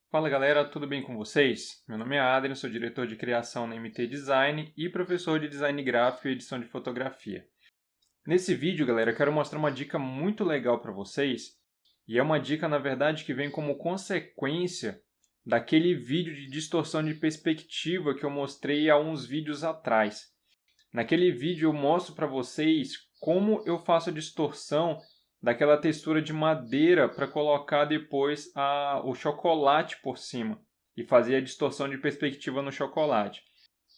Fala galera, tudo bem com vocês? Meu nome é Adrian, sou diretor de criação na MT Design e professor de design gráfico e edição de fotografia. Nesse vídeo, galera, eu quero mostrar uma dica muito legal para vocês, e é uma dica, na verdade, que vem como consequência daquele vídeo de distorção de perspectiva que eu mostrei há uns vídeos atrás. Naquele vídeo eu mostro para vocês como eu faço a distorção daquela textura de madeira para colocar depois o chocolate por cima e fazer a distorção de perspectiva no chocolate.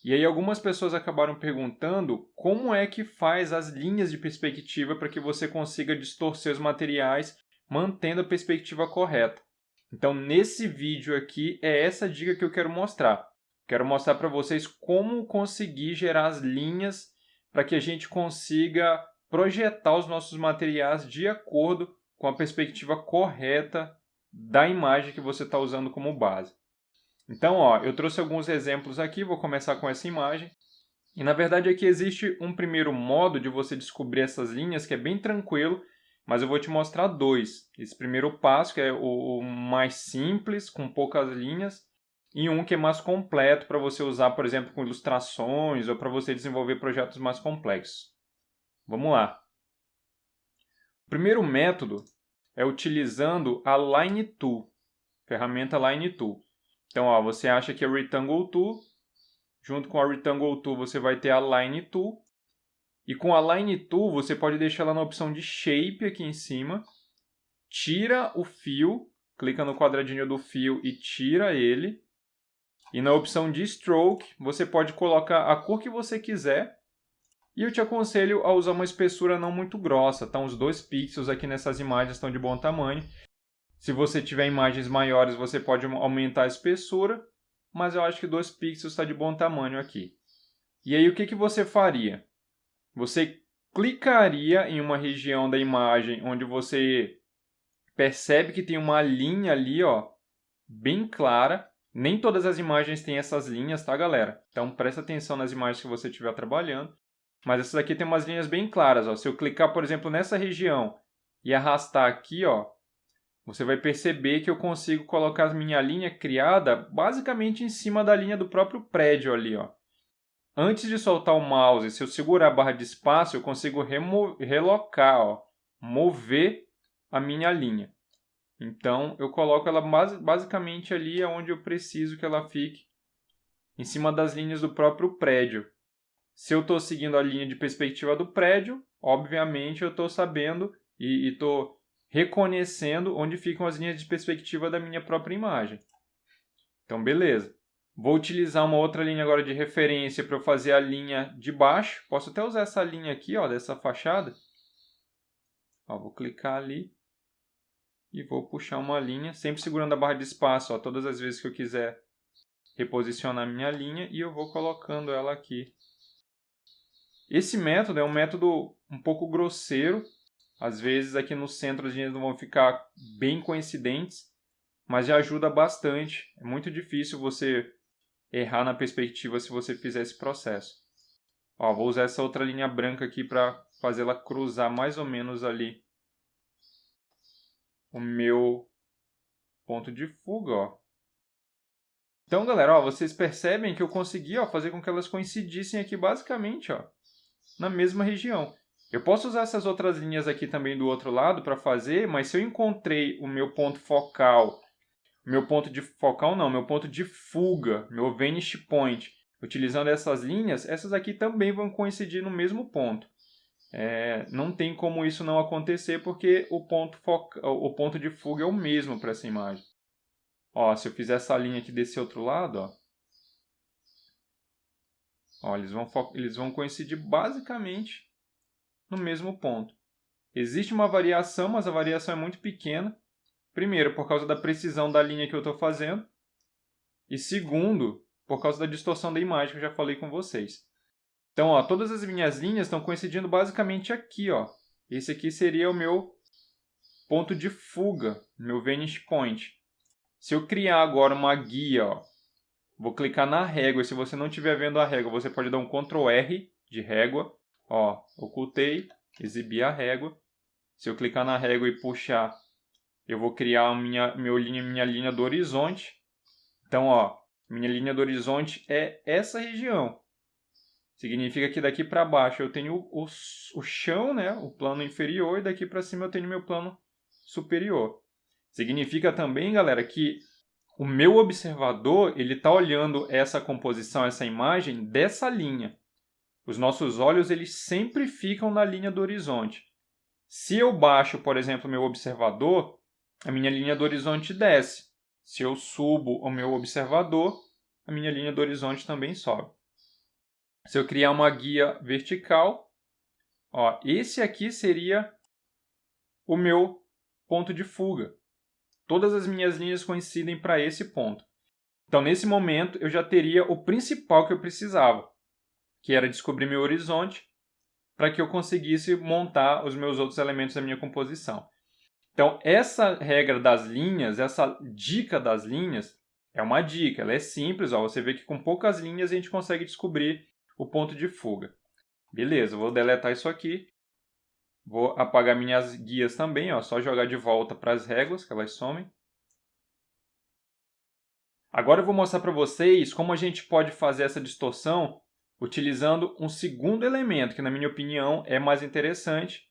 E aí algumas pessoas acabaram perguntando como é que faz as linhas de perspectiva para que você consiga distorcer os materiais mantendo a perspectiva correta. Então nesse vídeo aqui é essa dica que eu quero mostrar. Quero mostrar para vocês como conseguir gerar as linhas para que a gente consiga projetar os nossos materiais de acordo com a perspectiva correta da imagem que você está usando como base. Então, eu trouxe alguns exemplos aqui, vou começar com essa imagem. E na verdade aqui existe um primeiro modo de você descobrir essas linhas que é bem tranquilo, mas eu vou te mostrar dois. Esse primeiro passo, que é o mais simples, com poucas linhas, e um que é mais completo para você usar, por exemplo, com ilustrações ou para você desenvolver projetos mais complexos. Vamos lá. O primeiro método é utilizando a Line Tool, ferramenta Line Tool. Então, você acha que é Rectangle Tool, junto com a Rectangle Tool você vai ter a Line Tool, e com a Line Tool você pode deixar ela na opção de Shape aqui em cima, tira o fio, clica no quadradinho do fio e tira ele, e na opção de Stroke você pode colocar a cor que você quiser, e eu te aconselho a usar uma espessura não muito grossa, tá? Uns 2 pixels aqui nessas imagens estão de bom tamanho. Se você tiver imagens maiores, você pode aumentar a espessura, mas eu acho que 2 pixels está de bom tamanho aqui. E aí o que você faria? Você clicaria em uma região da imagem onde você percebe que tem uma linha ali, bem clara. Nem todas as imagens têm essas linhas, tá, galera? Então presta atenção nas imagens que você estiver trabalhando. Mas essas aqui tem umas linhas bem claras, Se eu clicar, por exemplo, nessa região e arrastar aqui, você vai perceber que eu consigo colocar a minha linha criada basicamente em cima da linha do próprio prédio ali, Antes de soltar o mouse, se eu segurar a barra de espaço, eu consigo relocar, mover a minha linha. Então, eu coloco ela basicamente ali onde eu preciso que ela fique, em cima das linhas do próprio prédio. Se eu estou seguindo a linha de perspectiva do prédio, obviamente eu estou sabendo e estou reconhecendo onde ficam as linhas de perspectiva da minha própria imagem. Então, beleza. Vou utilizar uma outra linha agora de referência para eu fazer a linha de baixo. Posso até usar essa linha aqui, dessa fachada. Vou clicar ali e vou puxar uma linha, sempre segurando a barra de espaço, todas as vezes que eu quiser reposicionar minha linha, e eu vou colocando ela aqui. Esse método é um método um pouco grosseiro. Às vezes aqui no centro as linhas não vão ficar bem coincidentes, mas já ajuda bastante. É muito difícil você errar na perspectiva se você fizer esse processo. Vou usar essa outra linha branca aqui para fazê-la cruzar mais ou menos ali o meu ponto de fuga. Então, galera, vocês percebem que eu consegui fazer com que elas coincidissem aqui basicamente na mesma região. Eu posso usar essas outras linhas aqui também do outro lado para fazer, mas se eu encontrei o meu ponto focal, meu ponto de fuga, meu vanishing point, utilizando essas linhas, essas aqui também vão coincidir no mesmo ponto. Não tem como isso não acontecer porque o ponto de fuga é o mesmo para essa imagem. Se eu fizer essa linha aqui desse outro lado, eles vão coincidir basicamente no mesmo ponto. Existe uma variação, mas a variação é muito pequena. Primeiro, por causa da precisão da linha que eu estou fazendo. E segundo, por causa da distorção da imagem que eu já falei com vocês. Então, todas as minhas linhas estão coincidindo basicamente aqui. Esse aqui seria o meu ponto de fuga, meu vanishing point. Se eu criar agora uma guia, vou clicar na régua. E se você não estiver vendo a régua, você pode dar um Ctrl R de régua. Ocultei, exibir a régua. Se eu clicar na régua e puxar, eu vou criar minha linha do horizonte. Então, ó, minha linha do horizonte é essa região. Significa que daqui para baixo eu tenho o chão, né, o plano inferior, e daqui para cima eu tenho meu plano superior. Significa também, galera, que o meu observador ele está olhando essa composição, essa imagem dessa linha. Os nossos olhos eles sempre ficam na linha do horizonte. Se eu baixo, por exemplo, meu observador, a minha linha do horizonte desce. Se eu subo o meu observador, a minha linha do horizonte também sobe. Se eu criar uma guia vertical, ó, esse aqui seria o meu ponto de fuga. Todas as minhas linhas coincidem para esse ponto. Então, nesse momento, eu já teria o principal que eu precisava, que era descobrir meu horizonte, para que eu conseguisse montar os meus outros elementos da minha composição. Então, essa regra das linhas, essa dica das linhas, é uma dica. Ela é simples, ó, você vê que com poucas linhas a gente consegue descobrir o ponto de fuga. Beleza, vou deletar isso aqui. Vou apagar minhas guias também, ó, só jogar de volta para as réguas, que elas somem. Agora eu vou mostrar para vocês como a gente pode fazer essa distorção utilizando um segundo elemento, que na minha opinião é mais interessante,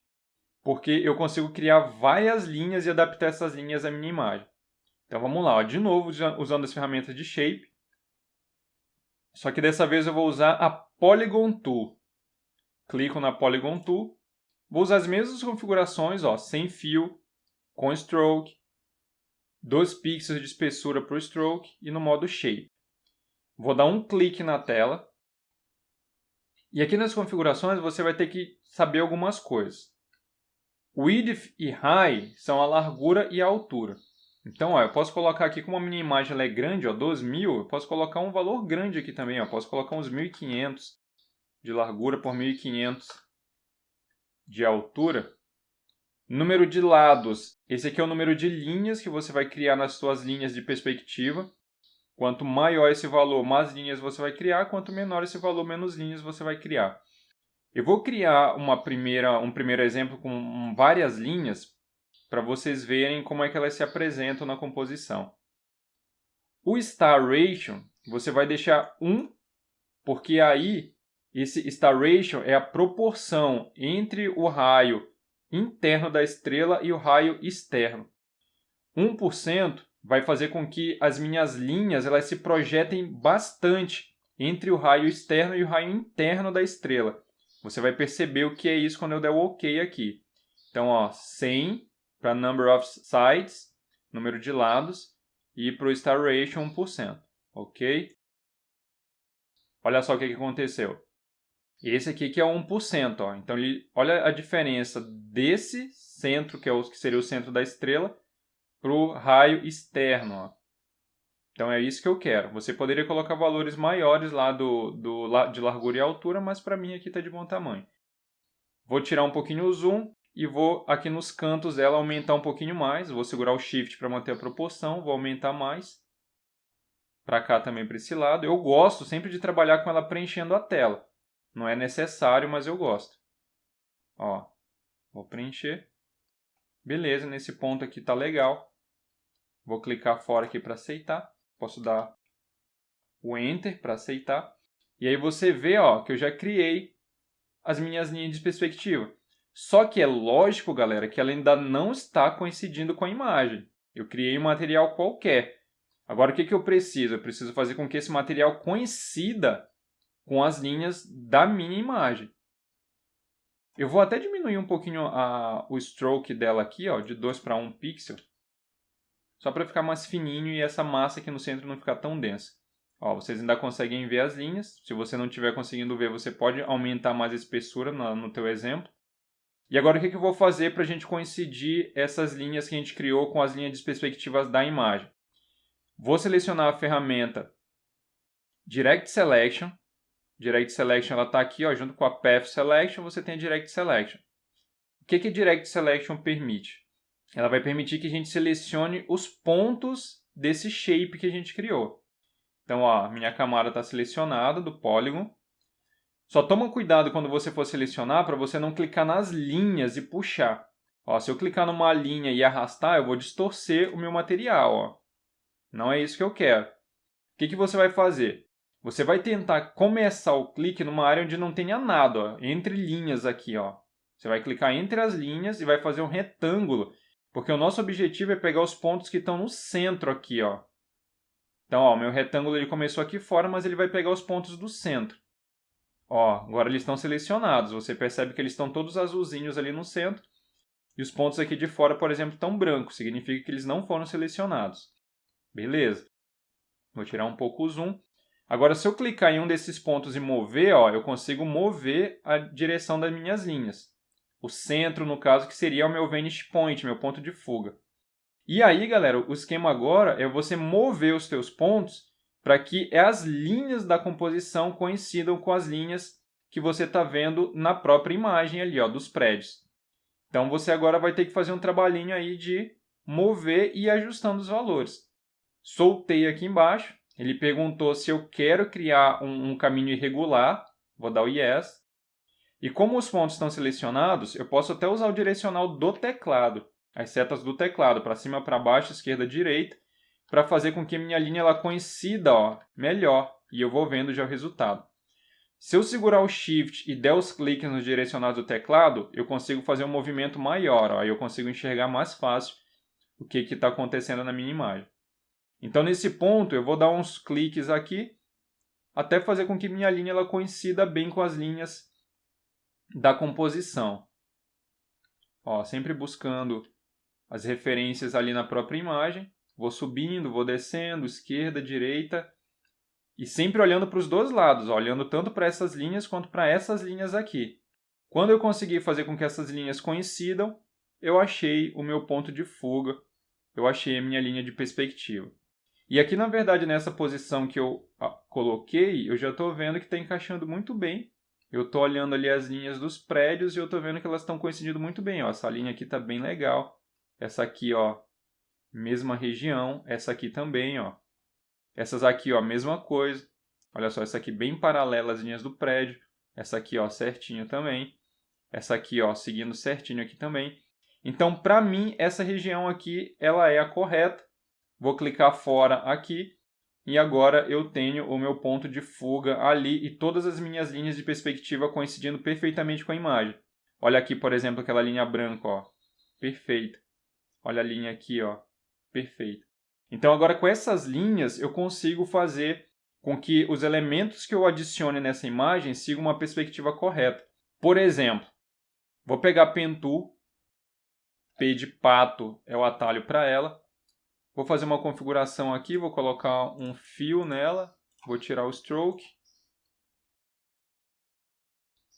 porque eu consigo criar várias linhas e adaptar essas linhas à minha imagem. Então vamos lá, ó, de novo usando as ferramentas de Shape, só que dessa vez eu vou usar a Polygon Tool. Clico na Polygon Tool, vou usar as mesmas configurações, ó, sem fio, com Stroke, 2 pixels de espessura para o Stroke e no modo Shape. Vou dar um clique na tela. E aqui nas configurações você vai ter que saber algumas coisas. Width e High são a largura e a altura. Então, ó, eu posso colocar aqui, como a minha imagem ela é grande, ó, 2000, eu posso colocar um valor grande aqui também. Ó, posso colocar uns 1500 de largura por 1500 de altura. Número de lados. Esse aqui é o número de linhas que você vai criar nas suas linhas de perspectiva. Quanto maior esse valor, mais linhas você vai criar. Quanto menor esse valor, menos linhas você vai criar. Eu vou criar um primeiro exemplo com várias linhas para vocês verem como é que elas se apresentam na composição. O Star Ratio você vai deixar 1, porque aí esse Star Ratio é a proporção entre o raio interno da estrela e o raio externo. 1% vai fazer com que as minhas linhas elas se projetem bastante entre o raio externo e o raio interno da estrela. Você vai perceber o que é isso quando eu der o OK aqui. Então, ó, 100 para Number of Sides, número de lados, e para o Star Ratio 1%. Ok? Olha só o que aconteceu. Esse aqui que é 1%. Ó. Então, olha a diferença desse centro, que seria o centro da estrela, para o raio externo. Ó. Então, é isso que eu quero. Você poderia colocar valores maiores lá de largura e altura, mas para mim aqui está de bom tamanho. Vou tirar um pouquinho o zoom e vou aqui nos cantos dela aumentar um pouquinho mais. Vou segurar o Shift para manter a proporção, vou aumentar mais. Para cá também, para esse lado. Eu gosto sempre de trabalhar com ela preenchendo a tela. Não é necessário, mas eu gosto. Ó, vou preencher. Beleza, nesse ponto aqui está legal. Vou clicar fora aqui para aceitar. Posso dar o Enter para aceitar. E aí você vê, ó, que eu já criei as minhas linhas de perspectiva. Só que é lógico, galera, que ela ainda não está coincidindo com a imagem. Eu criei um material qualquer. Agora, o que eu preciso? Eu preciso fazer com que esse material coincida com as linhas da minha imagem. Eu vou até diminuir um pouquinho o stroke dela aqui, ó, de 2 para 1 pixel. Só para ficar mais fininho e essa massa aqui no centro não ficar tão densa. Ó, vocês ainda conseguem ver as linhas. Se você não estiver conseguindo ver, você pode aumentar mais a espessura no teu exemplo. E agora o que eu vou fazer para a gente coincidir essas linhas que a gente criou com as linhas de perspectivas da imagem? Vou selecionar a ferramenta Direct Selection. Direct Selection está aqui, ó, junto com a Path Selection, você tem a Direct Selection. O que a Direct Selection permite? Ela vai permitir que a gente selecione os pontos desse shape que a gente criou. Então, ó, minha camada está selecionada do Polygon. Só toma cuidado quando você for selecionar para você não clicar nas linhas e puxar. Ó, se eu clicar numa linha e arrastar, eu vou distorcer o meu material. Ó. Não é isso que eu quero. que você vai fazer? Você vai tentar começar o clique numa área onde não tenha nada, ó, entre linhas aqui, ó. Você vai clicar entre as linhas e vai fazer um retângulo, porque o nosso objetivo é pegar os pontos que estão no centro aqui, ó. Então, ó, o meu retângulo ele começou aqui fora, mas ele vai pegar os pontos do centro. Ó, agora eles estão selecionados. Você percebe que eles estão todos azulzinhos ali no centro. E os pontos aqui de fora, por exemplo, estão brancos. Significa que eles não foram selecionados. Beleza. Vou tirar um pouco o zoom. Agora, se eu clicar em um desses pontos e mover, ó, eu consigo mover a direção das minhas linhas. O centro, no caso, que seria o meu vanishing point, meu ponto de fuga. E aí, galera, o esquema agora é você mover os teus pontos para que as linhas da composição coincidam com as linhas que você está vendo na própria imagem ali, ó, dos prédios. Então, você agora vai ter que fazer um trabalhinho aí de mover e ir ajustando os valores. Soltei aqui embaixo. Ele perguntou se eu quero criar um caminho irregular. Vou dar o yes. E como os pontos estão selecionados, eu posso até usar o direcional do teclado. As setas do teclado, para cima, para baixo, esquerda, direita, para fazer com que a minha linha ela coincida, ó, melhor. E eu vou vendo já o resultado. Se eu segurar o Shift e der os cliques nos direcionais do teclado, eu consigo fazer um movimento maior. Ó, aí eu consigo enxergar mais fácil o que está acontecendo na minha imagem. Então, nesse ponto, eu vou dar uns cliques aqui, até fazer com que minha linha ela coincida bem com as linhas da composição. Ó, sempre buscando as referências ali na própria imagem. Vou subindo, vou descendo, esquerda, direita. E sempre olhando para os dois lados, ó, olhando tanto para essas linhas quanto para essas linhas aqui. Quando eu conseguir fazer com que essas linhas coincidam, eu achei o meu ponto de fuga, eu achei a minha linha de perspectiva. E aqui, na verdade, nessa posição que eu coloquei, eu já estou vendo que está encaixando muito bem. Eu estou olhando ali as linhas dos prédios e eu estou vendo que elas estão coincidindo muito bem. Ó. Essa linha aqui está bem legal. Essa aqui, ó, mesma região. Essa aqui também, ó. Essas aqui, ó, mesma coisa. Olha só, essa aqui bem paralela às linhas do prédio. Essa aqui, ó, certinho também. Essa aqui, ó, seguindo certinho aqui também. Então, para mim, essa região aqui, ela é a correta. Vou clicar fora aqui. E agora eu tenho o meu ponto de fuga ali e todas as minhas linhas de perspectiva coincidindo perfeitamente com a imagem. Olha aqui, por exemplo, aquela linha branca, ó. Perfeita. Olha a linha aqui, ó. Perfeita. Então agora com essas linhas eu consigo fazer com que os elementos que eu adicione nessa imagem sigam uma perspectiva correta. Por exemplo, vou pegar a Pen Tool, P de pato é o atalho para ela. Vou fazer uma configuração aqui, vou colocar um fio nela, vou tirar o stroke.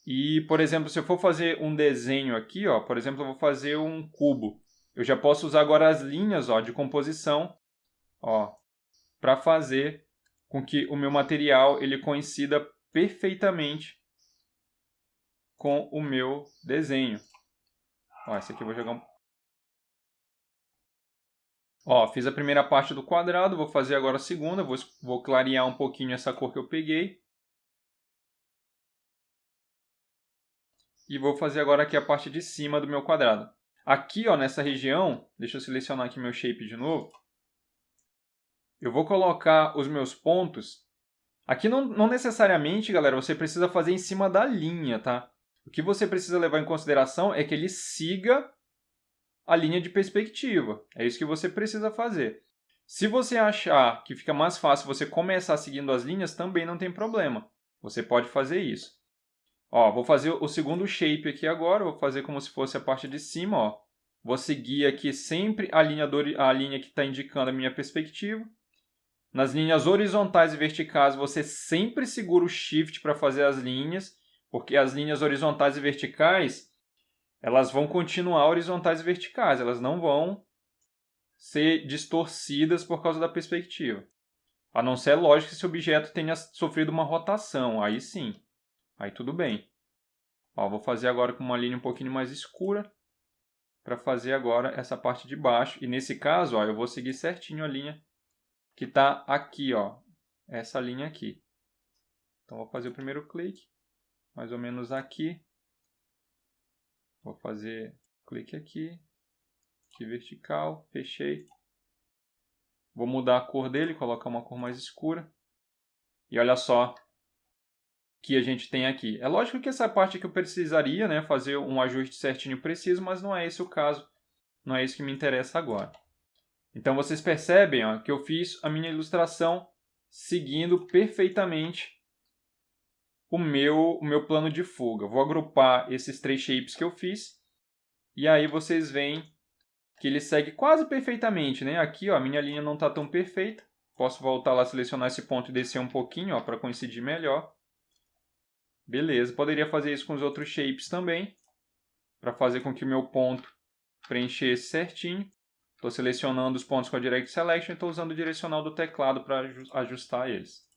E, por exemplo, se eu for fazer um desenho aqui, ó, por exemplo, eu vou fazer um cubo. Eu já posso usar agora as linhas, ó, de composição, ó, para fazer com que o meu material ele coincida perfeitamente com o meu desenho. Ó, esse aqui eu vou jogar um... Ó, fiz a primeira parte do quadrado, vou fazer agora a segunda, vou clarear um pouquinho essa cor que eu peguei. E vou fazer agora aqui a parte de cima do meu quadrado. Aqui, ó, nessa região, deixa eu selecionar aqui meu shape de novo. Eu vou colocar os meus pontos. Aqui não necessariamente, galera, você precisa fazer em cima da linha, tá? O que você precisa levar em consideração é que ele siga a linha de perspectiva. É isso que você precisa fazer. Se você achar que fica mais fácil você começar seguindo as linhas, também não tem problema. Você pode fazer isso. Ó, vou fazer o segundo shape aqui agora, vou fazer como se fosse a parte de cima, ó. Vou seguir aqui sempre a linha que está indicando a minha perspectiva. Nas linhas horizontais e verticais, você sempre segura o Shift para fazer as linhas, porque as linhas horizontais e verticais, elas vão continuar horizontais e verticais, elas não vão ser distorcidas por causa da perspectiva. A não ser, lógico, que esse objeto tenha sofrido uma rotação, aí sim, aí tudo bem. Ó, vou fazer agora com uma linha um pouquinho mais escura, para fazer agora essa parte de baixo. E nesse caso, ó, eu vou seguir certinho a linha que está aqui, ó, essa linha aqui. Então, vou fazer o primeiro clique, mais ou menos aqui. Vou fazer clique aqui, aqui vertical, fechei. Vou mudar a cor dele, colocar uma cor mais escura. E olha só que a gente tem aqui. É lógico que essa parte aqui eu precisaria, né, fazer um ajuste certinho e preciso, mas não é esse o caso. Não é isso que me interessa agora. Então vocês percebem, ó, que eu fiz a minha ilustração seguindo perfeitamente o meu plano de fuga. Vou agrupar esses 3 shapes que eu fiz e aí vocês veem que ele segue quase perfeitamente, né? Aqui, ó, a minha linha não está tão perfeita. Posso voltar lá, selecionar esse ponto e descer um pouquinho, ó, para coincidir melhor. Beleza, poderia fazer isso com os outros shapes também, para fazer com que o meu ponto preenchesse certinho. Estou selecionando os pontos com a Direct Selection e estou usando o direcional do teclado para ajustar eles.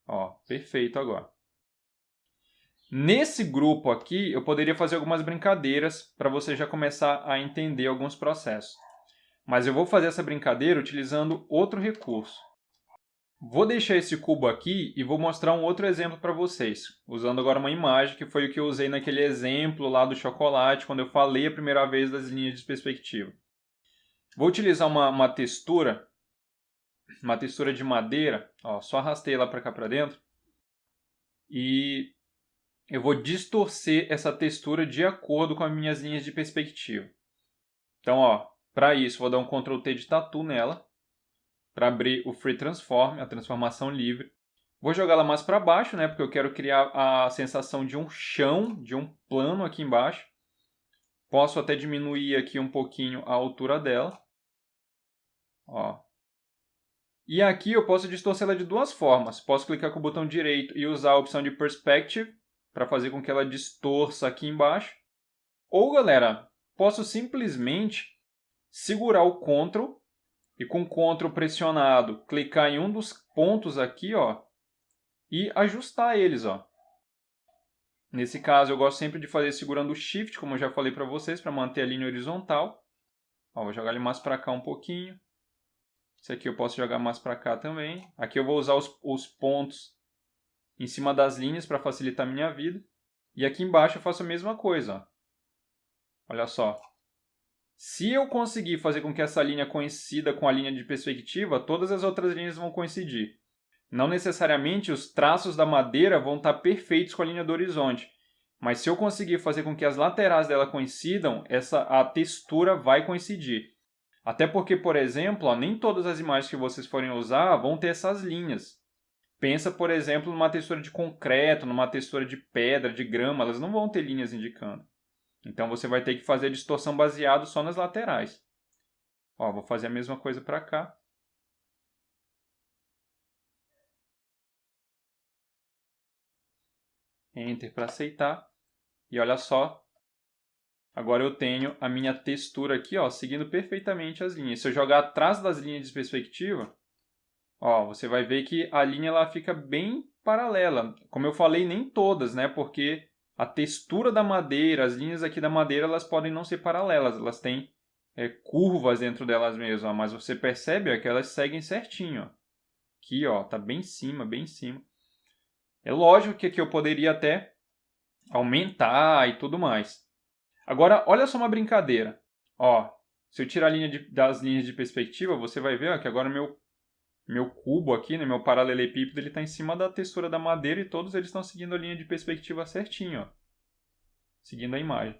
Ó, perfeito agora. Nesse grupo aqui, eu poderia fazer algumas brincadeiras para você já começar a entender alguns processos. Mas eu vou fazer essa brincadeira utilizando outro recurso. Vou deixar esse cubo aqui e vou mostrar um outro exemplo para vocês, usando agora uma imagem que foi o que eu usei naquele exemplo lá do chocolate, quando eu falei a primeira vez das linhas de perspectiva. Vou utilizar uma textura de madeira, ó, só arrastei ela para cá para dentro, e eu vou distorcer essa textura de acordo com as minhas linhas de perspectiva. Então, ó, para isso vou dar um Ctrl T de Tattoo nela, para abrir o Free Transform, a transformação livre. Vou jogar ela mais para baixo, né, porque eu quero criar a sensação de um chão, de um plano aqui embaixo. Posso até diminuir aqui um pouquinho a altura dela. Ó. E aqui eu posso distorcer ela de duas formas. Posso clicar com o botão direito e usar a opção de Perspective, para fazer com que ela distorça aqui embaixo. Ou, galera, posso simplesmente segurar o Ctrl e com o Ctrl pressionado, clicar em um dos pontos aqui, ó, e ajustar eles, ó. Nesse caso, eu gosto sempre de fazer segurando o Shift, como eu já falei para vocês, para manter a linha horizontal. Ó, vou jogar ele mais para cá um pouquinho. Esse aqui eu posso jogar mais para cá também. Aqui eu vou usar os pontos em cima das linhas para facilitar a minha vida. E aqui embaixo eu faço a mesma coisa, ó. Olha só. Se eu conseguir fazer com que essa linha coincida com a linha de perspectiva, todas as outras linhas vão coincidir. Não necessariamente os traços da madeira vão estar perfeitos com a linha do horizonte. Mas se eu conseguir fazer com que as laterais dela coincidam, a textura vai coincidir. Até porque, por exemplo, ó, nem todas as imagens que vocês forem usar vão ter essas linhas. Pensa, por exemplo, numa textura de concreto, numa textura de pedra, de grama, elas não vão ter linhas indicando. Então você vai ter que fazer a distorção baseado só nas laterais. Ó, vou fazer a mesma coisa para cá. Enter para aceitar. E olha só, agora eu tenho a minha textura aqui, ó, seguindo perfeitamente as linhas. Se eu jogar atrás das linhas de perspectiva, ó, você vai ver que a linha ela fica bem paralela. Como eu falei, nem todas, né? Porque a textura da madeira, as linhas aqui da madeira, elas podem não ser paralelas. Elas têm curvas dentro delas mesmas, ó, mas você percebe ó, que elas seguem certinho. Ó. Aqui, ó, tá bem em cima, bem em cima. É lógico que aqui eu poderia até aumentar e tudo mais. Agora, olha só uma brincadeira. Ó, se eu tirar a linha das linhas de perspectiva, você vai ver ó, que agora meu cubo aqui, né, meu paralelepípedo, ele está em cima da textura da madeira e todos eles estão seguindo a linha de perspectiva certinho. Ó, seguindo a imagem.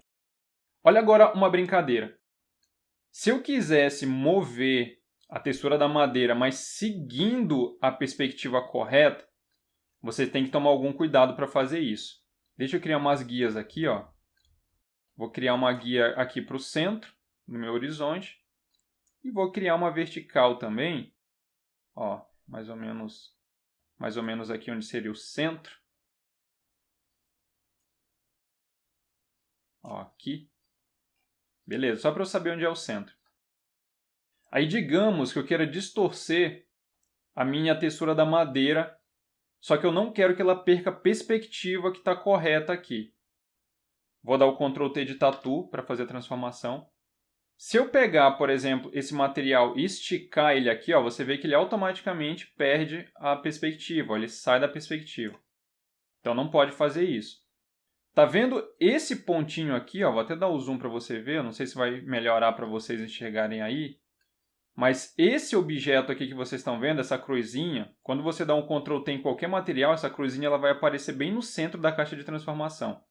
Olha agora uma brincadeira. Se eu quisesse mover a textura da madeira, mas seguindo a perspectiva correta, você tem que tomar algum cuidado para fazer isso. Deixa eu criar umas guias aqui, ó. Vou criar uma guia aqui para o centro, no meu horizonte. E vou criar uma vertical também, ó, mais ou menos aqui onde seria o centro. Ó, aqui. Beleza, só para eu saber onde é o centro. Aí digamos que eu queira distorcer a minha textura da madeira, só que eu não quero que ela perca a perspectiva que está correta aqui. Vou dar o Ctrl T de Tattoo para fazer a transformação. Se eu pegar, por exemplo, esse material e esticar ele aqui, ó, você vê que ele automaticamente perde a perspectiva, ó, ele sai da perspectiva. Então não pode fazer isso. Tá vendo esse pontinho aqui? Ó, vou até dar o zoom para você ver, não sei se vai melhorar para vocês enxergarem aí. Mas esse objeto aqui que vocês estão vendo, essa cruzinha, quando você dá um Ctrl T em qualquer material, essa cruzinha ela vai aparecer bem no centro da caixa de transformação.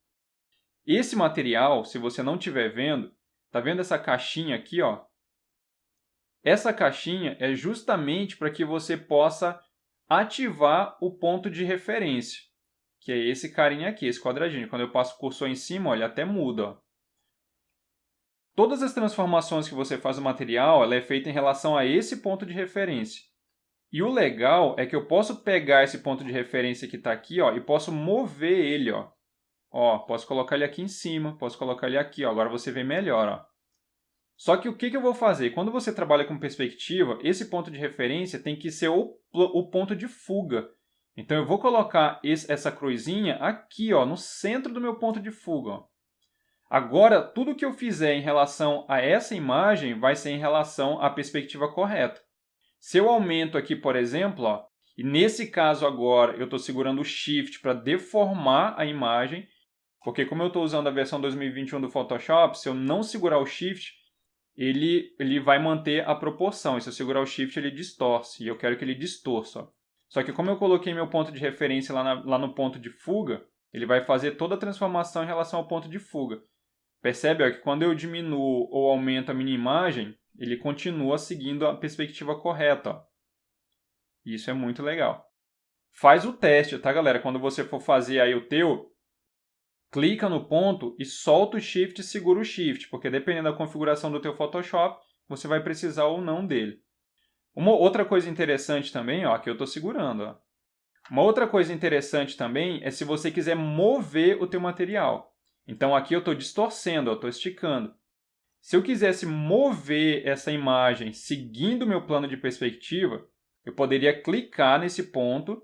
Esse material, se você não estiver vendo, tá vendo essa caixinha aqui, ó? Essa caixinha é justamente para que você possa ativar o ponto de referência, que é esse carinha aqui, esse quadradinho. Quando eu passo o cursor em cima, olha, até muda, ó. Todas as transformações que você faz no material, ela é feita em relação a esse ponto de referência. E o legal é que eu posso pegar esse ponto de referência que está aqui, ó, e posso mover ele, ó. Ó, posso colocar ele aqui em cima, posso colocar ele aqui, ó. Agora você vê melhor, ó. Só que o que eu vou fazer? Quando você trabalha com perspectiva, esse ponto de referência tem que ser o ponto de fuga. Então eu vou colocar essa cruzinha aqui, ó, no centro do meu ponto de fuga, ó. Agora, tudo que eu fizer em relação a essa imagem vai ser em relação à perspectiva correta. Se eu aumento aqui, por exemplo, ó, e nesse caso agora eu estou segurando o Shift para deformar a imagem, porque como eu estou usando a versão 2021 do Photoshop, se eu não segurar o Shift, ele vai manter a proporção. E se eu segurar o Shift, ele distorce. E eu quero que ele distorça. Ó. Só que como eu coloquei meu ponto de referência lá no ponto de fuga, ele vai fazer toda a transformação em relação ao ponto de fuga. Percebe ó, que quando eu diminuo ou aumento a minha imagem, ele continua seguindo a perspectiva correta. Ó. Isso é muito legal. Faz o teste, tá, galera? Quando você for fazer aí o teu, clica no ponto e solta o Shift e segura o Shift, porque dependendo da configuração do teu Photoshop, você vai precisar ou não dele. Uma outra coisa interessante também, ó, que eu estou segurando. Ó. Uma outra coisa interessante também é se você quiser mover o teu material. Então aqui eu estou distorcendo, eu estou esticando. Se eu quisesse mover essa imagem seguindo o meu plano de perspectiva, eu poderia clicar nesse ponto,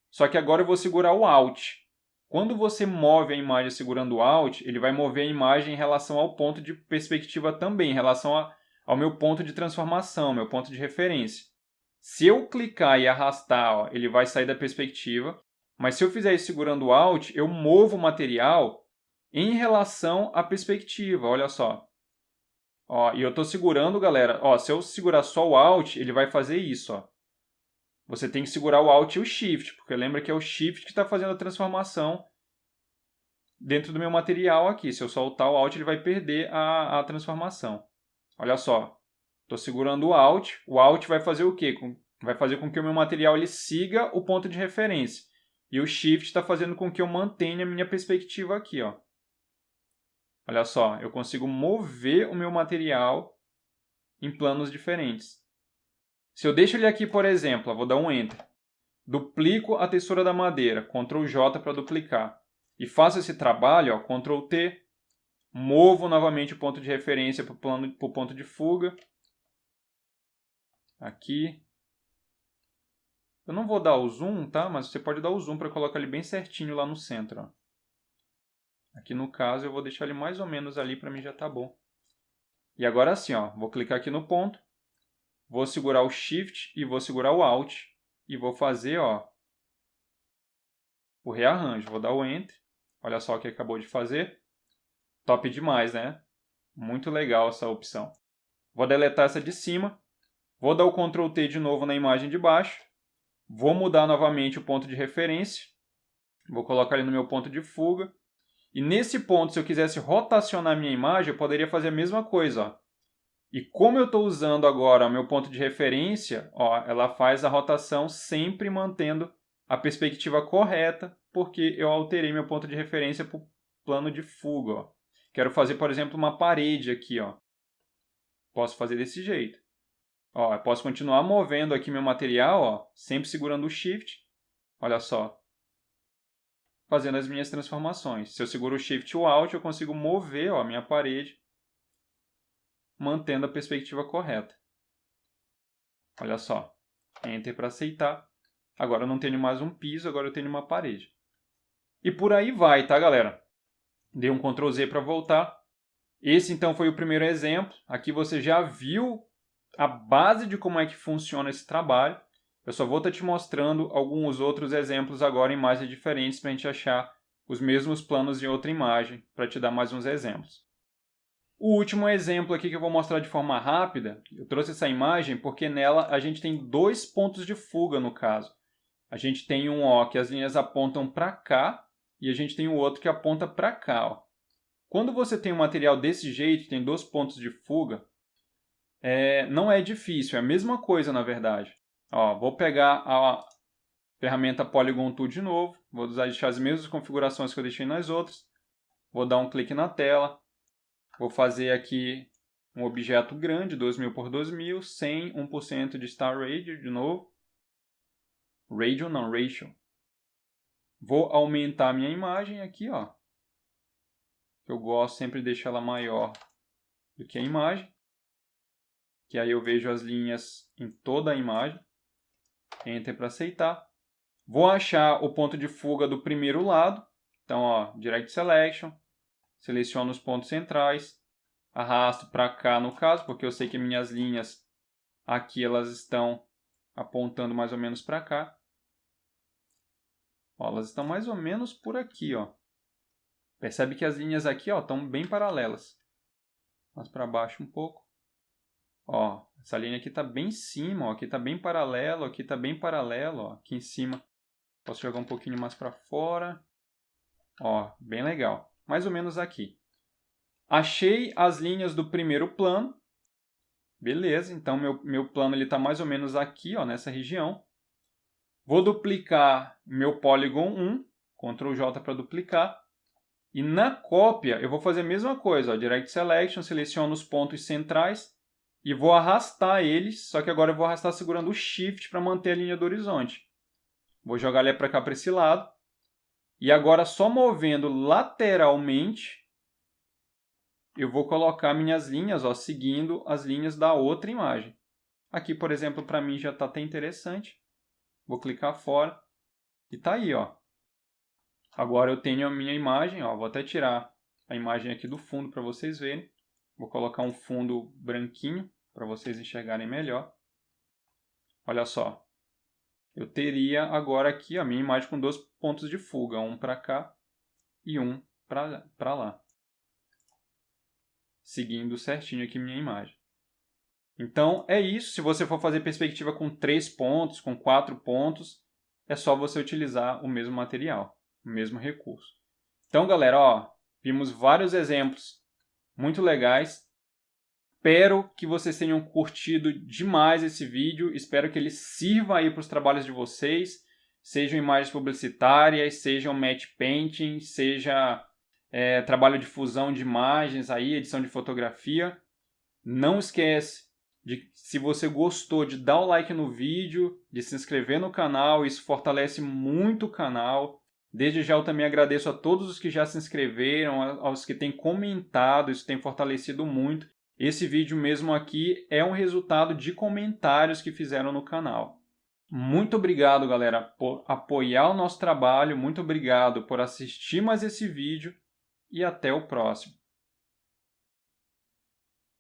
só que agora eu vou segurar o Alt. Quando você move a imagem segurando o Alt, ele vai mover a imagem em relação ao ponto de perspectiva também, em relação ao meu ponto de transformação, meu ponto de referência. Se eu clicar e arrastar, ó, ele vai sair da perspectiva, mas se eu fizer isso segurando o Alt, eu movo o material em relação à perspectiva, olha só. Ó, e eu estou segurando, galera, ó, se eu segurar só o Alt, ele vai fazer isso. Ó. Você tem que segurar o Alt e o Shift, porque lembra que é o Shift que está fazendo a transformação dentro do meu material aqui. Se eu soltar o Alt, ele vai perder a transformação. Olha só, estou segurando o Alt vai fazer o quê? Vai fazer com que o meu material ele siga o ponto de referência. E o Shift está fazendo com que eu mantenha a minha perspectiva aqui. Ó. Olha só, eu consigo mover o meu material em planos diferentes. Se eu deixo ele aqui, por exemplo, eu vou dar um Enter. Duplico a textura da madeira, Ctrl J para duplicar. E faço esse trabalho, ó, Ctrl T, movo novamente o ponto de referência para o ponto de fuga. Aqui. Eu não vou dar o zoom, tá? Mas você pode dar o zoom para colocar ele bem certinho lá no centro. Ó. Aqui no caso eu vou deixar ele mais ou menos ali, para mim já tá bom. E agora sim, ó, vou clicar aqui no ponto, vou segurar o Shift e vou segurar o Alt e vou fazer ó, o rearranjo. Vou dar o Enter, olha só o que acabou de fazer. Top demais, né? Muito legal essa opção. Vou deletar essa de cima, vou dar o Ctrl T de novo na imagem de baixo, vou mudar novamente o ponto de referência, vou colocar ele no meu ponto de fuga. E nesse ponto, se eu quisesse rotacionar minha imagem, eu poderia fazer a mesma coisa. Ó. E como eu estou usando agora o meu ponto de referência, ó, ela faz a rotação sempre mantendo a perspectiva correta, porque eu alterei meu ponto de referência para o plano de fuga. Ó. Quero fazer, por exemplo, uma parede aqui. Ó. Posso fazer desse jeito. Ó, eu posso continuar movendo aqui meu material, ó, sempre segurando o Shift. Olha só. Fazendo as minhas transformações. Se eu seguro o Shift e o Alt, eu consigo mover ó, a minha parede, mantendo a perspectiva correta. Olha só. Enter para aceitar. Agora eu não tenho mais um piso, agora eu tenho uma parede. E por aí vai, tá, galera? Dei um Ctrl Z para voltar. Esse, então, foi o primeiro exemplo. Aqui você já viu a base de como é que funciona esse trabalho. Eu só vou estar te mostrando alguns outros exemplos agora em imagens diferentes para a gente achar os mesmos planos em outra imagem, para te dar mais uns exemplos. O último exemplo aqui que eu vou mostrar de forma rápida, eu trouxe essa imagem porque nela a gente tem dois pontos de fuga no caso. A gente tem um ó, que as linhas apontam para cá e a gente tem o outro que aponta para cá. Ó. Quando você tem um material desse jeito, tem dois pontos de fuga, não é difícil, é a mesma coisa na verdade. Ó, vou pegar a ferramenta Polygon Tool de novo, vou deixar as mesmas configurações que eu deixei nas outras, vou dar um clique na tela, vou fazer aqui um objeto grande, 2000 por 2000, 100, 1% de Star Radio de novo, Radio não, Ratio. Vou aumentar a minha imagem aqui, ó. Eu gosto sempre de deixar ela maior do que a imagem, que aí eu vejo as linhas em toda a imagem. Enter para aceitar. Vou achar o ponto de fuga do primeiro lado. Então, ó, Direct Selection. Seleciono os pontos centrais. Arrasto para cá no caso, porque eu sei que minhas linhas aqui elas estão apontando mais ou menos para cá. Ó, elas estão mais ou menos por aqui, ó. Percebe que as linhas aqui, ó, estão bem paralelas. Mais para baixo um pouco. Ó, essa linha aqui está bem em cima, ó, aqui está bem paralelo, aqui está bem paralelo, ó, aqui em cima. Posso jogar um pouquinho mais para fora. Ó, bem legal. Mais ou menos aqui. Achei as linhas do primeiro plano. Beleza, então meu plano está mais ou menos aqui, ó, nessa região. Vou duplicar meu Polygon 1, Ctrl J para duplicar. E na cópia eu vou fazer a mesma coisa, ó, Direct Selection, seleciono os pontos centrais e vou arrastar eles, só que agora eu vou arrastar segurando o Shift para manter a linha do horizonte. Vou jogar ele para cá, para esse lado. E agora, só movendo lateralmente, eu vou colocar minhas linhas, ó, seguindo as linhas da outra imagem. Aqui, por exemplo, para mim já está até interessante. Vou clicar fora e está aí, ó. Agora eu tenho a minha imagem, ó, vou até tirar a imagem aqui do fundo para vocês verem. Vou colocar um fundo branquinho para vocês enxergarem melhor. Olha só. Eu teria agora aqui a minha imagem com dois pontos de fuga, um para cá e um para lá. Seguindo certinho aqui minha imagem. Então é isso. Se você for fazer perspectiva com 3 pontos, com 4 pontos, é só você utilizar o mesmo material, o mesmo recurso. Então, galera, ó, vimos vários exemplos muito legais. Espero que vocês tenham curtido demais esse vídeo. Espero que ele sirva aí para os trabalhos de vocês. Sejam imagens publicitárias, sejam matte painting, seja trabalho de fusão de imagens, aí, edição de fotografia. Não esquece de, se você gostou, de dar o like no vídeo, de se inscrever no canal. Isso fortalece muito o canal. Desde já eu também agradeço a todos os que já se inscreveram, aos que têm comentado. Isso tem fortalecido muito. Esse vídeo mesmo aqui é um resultado de comentários que fizeram no canal. Muito obrigado, galera, por apoiar o nosso trabalho. Muito obrigado por assistir mais esse vídeo e até o próximo.